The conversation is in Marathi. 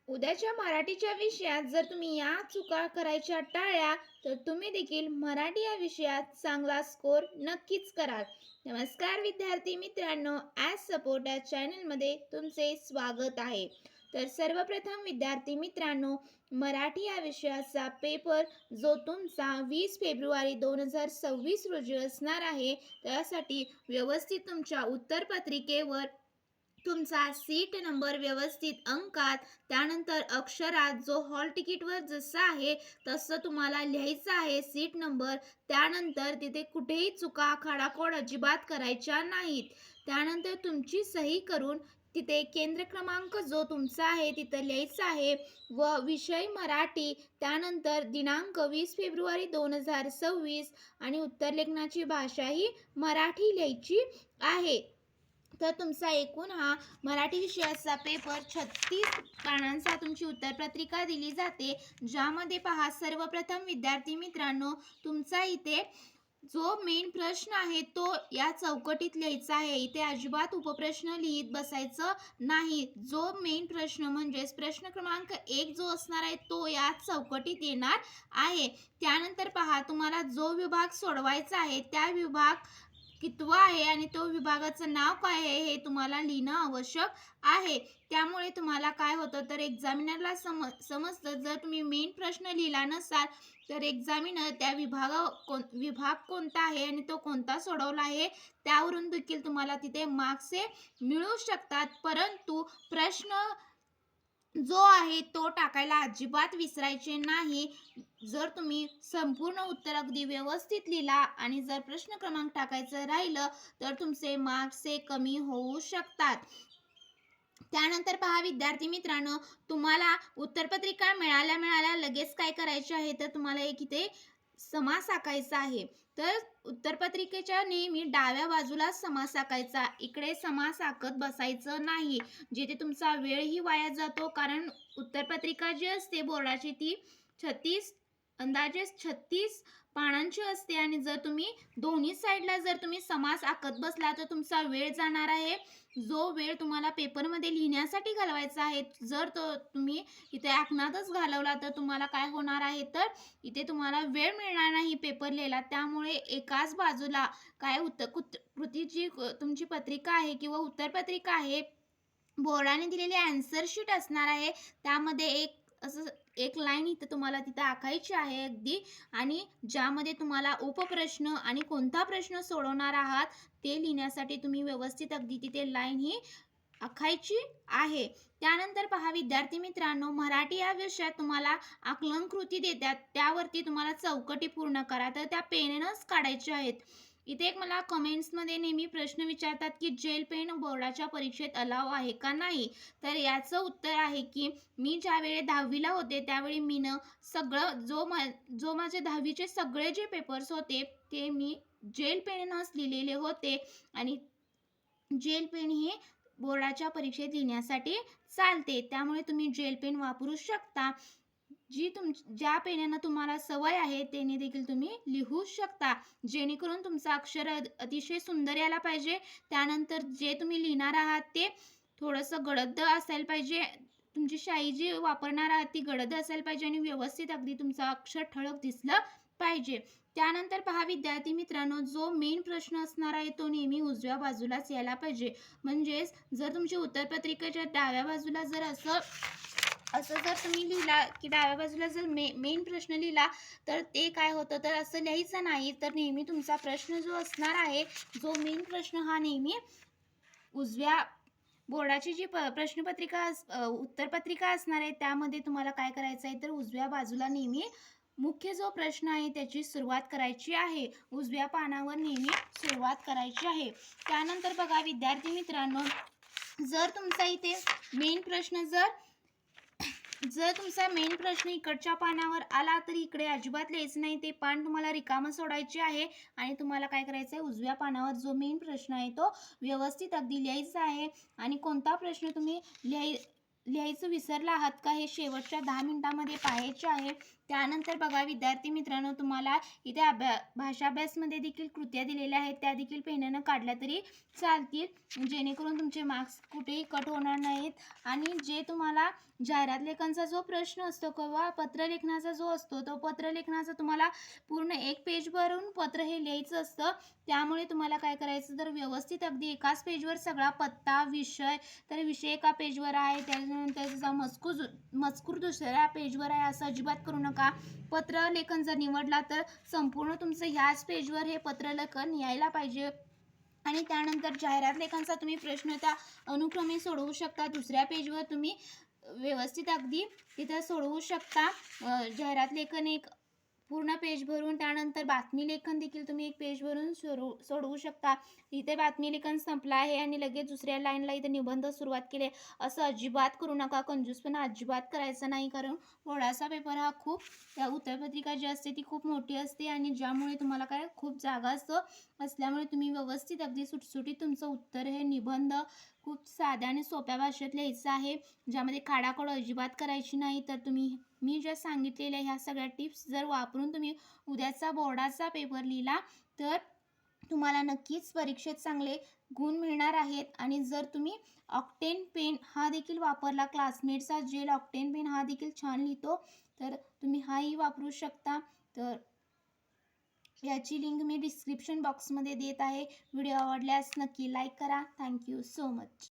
उद्याच्या मराठीच्या विषयात जर तुम्ही या चुका करायच्या टाळल्या तर तुम्ही देखील मराठी या विषयात चांगला स्कोर नक्कीच कराल. नमस्कार विद्यार्थी मित्रांनो, ॲज सपोर्ट या चॅनलमध्ये तुमचे स्वागत आहे. तर सर्वप्रथम विद्यार्थी मित्रांनो, मराठी या विषयाचा पेपर जो तुमचा 20 फेब्रुवारी 2026 रोजी असणार आहे, त्यासाठी व्यवस्थित तुमच्या उत्तरपत्रिकेवर तुमचा सीट नंबर व्यवस्थित अंकात, त्यानंतर अक्षरात जो हॉल तिकीटवर जसं आहे तसं तुम्हाला लिहायचं आहे सीट नंबर. त्यानंतर तिथे कुठेही चुका खाडाखोड अजिबात करायच्या नाहीत. त्यानंतर तुमची सही करून तिथे केंद्र क्रमांक जो तुमचा आहे तिथं लिहायचा आहे व विषय मराठी, त्यानंतर दिनांक 20 फेब्रुवारी 2026 आणि उत्तरलेखनाची भाषाही मराठी लिहायची आहे. तर तुमचा एकूण हा मराठी विषयाचा पेपर 36 पानांचा तुमची उत्तरपत्रिका दिली जाते, ज्यामध्ये पहा सर्वप्रथम विद्यार्थी मित्रांनो, तुमचा इथे जो मेन प्रश्न आहे तो या चौकटीत लिहायचा आहे. इथे अजिबात उपप्रश्न लिहित बसायचं नाही. जो मेन प्रश्न म्हणजेच प्रश्न क्रमांक 1 जो असणार आहे तो या चौकटीत येणार आहे. त्यानंतर पहा तुम्हाला जो विभाग सोडवायचा आहे त्या विभाग कितवा आहे आणि तो विभागाचं नाव काय आहे हे तुम्हाला लिहिणं आवश्यक आहे. त्यामुळे तुम्हाला काय होतं तर एक्झामिनरला समजतं. जर तुम्ही मेन प्रश्न लिहिला नसाल तर एक्झामिनर त्या विभाग कोणता आहे आणि तो कोणता सोडवला आहे त्यावरून देखील तुम्हाला तिथे मार्क्स मिळू शकतात. परंतु प्रश्न जो आहे तो टाकायला अजिबात विसरायचे नाही. जर तुम्ही संपूर्ण उत्तर अगदी व्यवस्थित लिहिला आणि जर प्रश्न क्रमांक टाकायचं राहिलं तर तुमचे मार्क्स कमी होऊ शकतात. त्यानंतर पहा विद्यार्थी मित्रांनो, तुम्हाला उत्तरपत्रिका मिळाल्या लगेच काय करायचे आहे तर तुम्हाला एक इथे समास आखायचा आहे. तर उत्तरपत्रिकेच्या नेहमी डाव्या बाजूला समास आखायचा, इकडे समास आखत बसायचं नाही, जिथे तुमचा वेळही वाया जातो. कारण उत्तरपत्रिका जी असते बोर्डाची ती अंदाजे 36 पानांची असते आणि जर तुम्ही दोन्ही साईडला जर तुम्ही समास आखत बसला तर तुमचा वेळ जाणार आहे. जो वेळ तुम्हाला पेपरमध्ये लिहिण्यासाठी घालवायचा आहे, जर तो तुम्ही इथे आखण्यातच घालवला तर तुम्हाला काय होणार आहे तर इथे तुम्हाला वेळ मिळणार नाही पेपर लिहायला. त्यामुळे एकाच बाजूला काय कृतीची तुमची पत्रिका आहे किंवा उत्तरपत्रिका आहे, बोर्डाने दिलेली आन्सर शीट असणार आहे, त्यामध्ये एक लाईन इथं तुम्हाला तिथं आखायची आहे अगदी, आणि ज्यामध्ये तुम्हाला उपप्रश्न आणि कोणता प्रश्न सोडवणार आहात ते लिहिण्यासाठी तुम्ही व्यवस्थित अगदी तिथे लाईन ही आखायची आहे. त्यानंतर पहा विद्यार्थी मित्रांनो, मराठी या विषयात तुम्हाला आकलन कृती देतात, त्यावरती तुम्हाला चौकटी पूर्ण करा. तर त्या पेनच काढायच्या आहेत. इथे एक मला कमेंट्समध्ये नेहमी प्रश्न विचारतात की जेल पेन बोर्डाच्या परीक्षेत अलाव आहे का नाही. तर याचं उत्तर आहे की मी ज्यावेळी 10वीला होते त्यावेळी मीनं सगळं जो माझे 10वीचे सगळे जे पेपर्स होते ते मी जेल पेनच लिहिलेले होते आणि जेल पेन ही बोर्डाच्या परीक्षेत लिहिण्यासाठी चालते. त्यामुळे तुम्ही जेल पेन वापरू शकता. ज्या पेनानं तुम्हाला सवय आहे त्याने देखील तुम्ही लिहू शकता, जेणेकरून तुमचं अक्षर अतिशय सुंदर यायला पाहिजे. त्यानंतर जे तुम्ही लिहिणार आहात ते थोडंसं गडद असायला पाहिजे. तुमची शाई जी वापरणार आहात ती गडद असायला पाहिजे आणि व्यवस्थित अगदी तुमचं अक्षर ठळक दिसलं पाहिजे. त्यानंतर पहा विद्यार्थी मित्रांनो, जो मेन प्रश्न असणार आहे तो नेहमी उजव्या बाजूलाच यायला पाहिजे. म्हणजेच जर तुमची उत्तरपत्रिकेच्या डाव्या बाजूला जर असं जर तुम्ही लिहिला की डाव्या बाजूला जर मेन प्रश्न लिहिला तर ते काय होतं तर असं लिहायचं नाही. तर नेहमी तुमचा प्रश्न जो असणार आहे, जो मेन प्रश्न हा नेहमी उजव्या बोर्डाची जी प्रश्नपत्रिका उत्तरपत्रिका असणार आहे त्यामध्ये तुम्हाला काय करायचं आहे तर उजव्या बाजूला नेहमी मुख्य जो प्रश्न आहे त्याची सुरुवात करायची आहे. उजव्या पानावर नेहमी सुरुवात करायची आहे. त्यानंतर बघा विद्यार्थी मित्रांनो, जर तुमचा इथे मेन प्रश्न जर तुमचा मेन प्रश्न इकडच्या पानावर आला तर इकडे अजिबात लिहायचं नाही, ते पान तुम्हाला रिकामं सोडायचे आहे आणि तुम्हाला काय करायचं आहे उजव्या पानावर जो मेन प्रश्न आहे तो व्यवस्थित अगदी लिहायचा आहे. आणि कोणता प्रश्न तुम्ही लिहायचं विसरला आहात का हे शेवटच्या 10 मिनिटांमध्ये पाहायचे आहे. त्यानंतर बघा विद्यार्थी मित्रांनो, तुम्हाला इथे भाषा अभ्यासमध्ये देखील कृत्या दिलेल्या आहेत, त्या देखील पेनानं काढल्या तरी चालतील, जेणेकरून तुमचे मार्क्स कुठेही कट होणार नाहीत. आणि जे तुम्हाला जाहिरात लेखनचा जो प्रश्न असतो किंवा पत्रलेखनाचा जो असतो, तो पत्रलेखनाचा तुम्हाला पूर्ण एक पेज भरून पत्र हे लिहायचं असतं. त्यामुळे तुम्हाला काय करायचं, तर व्यवस्थित अगदी एकाच पेजवर सगळा पत्ता, विषय, तर विषय एका पेजवर आहे, त्याच्यानंतर त्याचा मजकूर दुसऱ्या पेजवर आहे, असं अजिबात करू नका. पत्रलेखन जर निवडला तर संपूर्ण तुमचं ह्याच पेजवर हे पत्रलेखन यायला पाहिजे. आणि त्यानंतर जाहिरात लेखनचा तुम्ही प्रश्न त्या अनुक्रमे सोडवू शकता. दुसऱ्या पेजवर तुम्ही व्यवस्थित अगदी तिथं सोडवू शकता. जाहिरात लेखन एक पूर्ण पेज भरून, त्यानंतर बातमी लेखन देखील तुम्ही एक पेज भरून सोडवू शकता. इथे बातमी लेखन संपलं आहे आणि लगेच दुसऱ्या लाईनला इथे निबंध सुरुवात केली आहे, असं अजिबात करू नका. कंजूसपणा अजिबात करायचा नाही, कारण बोर्डाचा पेपर हा खूप, त्या उत्तरपत्रिका जी असते ती खूप मोठी असते आणि ज्यामुळे तुम्हाला काय खूप जागा असल्यामुळे तुम्ही व्यवस्थित अगदी सुटसुटीत तुमचं उत्तर हे निबंध खूप साध्या आणि सोप्या भाषेत लिहायचं आहे, ज्यामध्ये खाडाखोड अजिबात करायची नाही. तर मी ज्या सांगितलेल्या ह्या सगळ्या टिप्स जर वापरून तुम्ही उद्याचा बोर्डाचा पेपर लिहिला तर तुम्हाला नक्कीच परीक्षेत चांगले गुण मिळणार आहेत. आणि जर तुम्ही ऑक्टेन पेन हा देखील वापरला, क्लासमेटचा जेल ऑक्टेन पेन हा देखील छान लिहितो, तर तुम्ही हाही वापरू शकता. तर याची लिंक मी डिस्क्रिप्शन बॉक्समध्ये देत आहे. व्हिडिओ आवडल्यास नक्की लाईक करा. Thank you so much.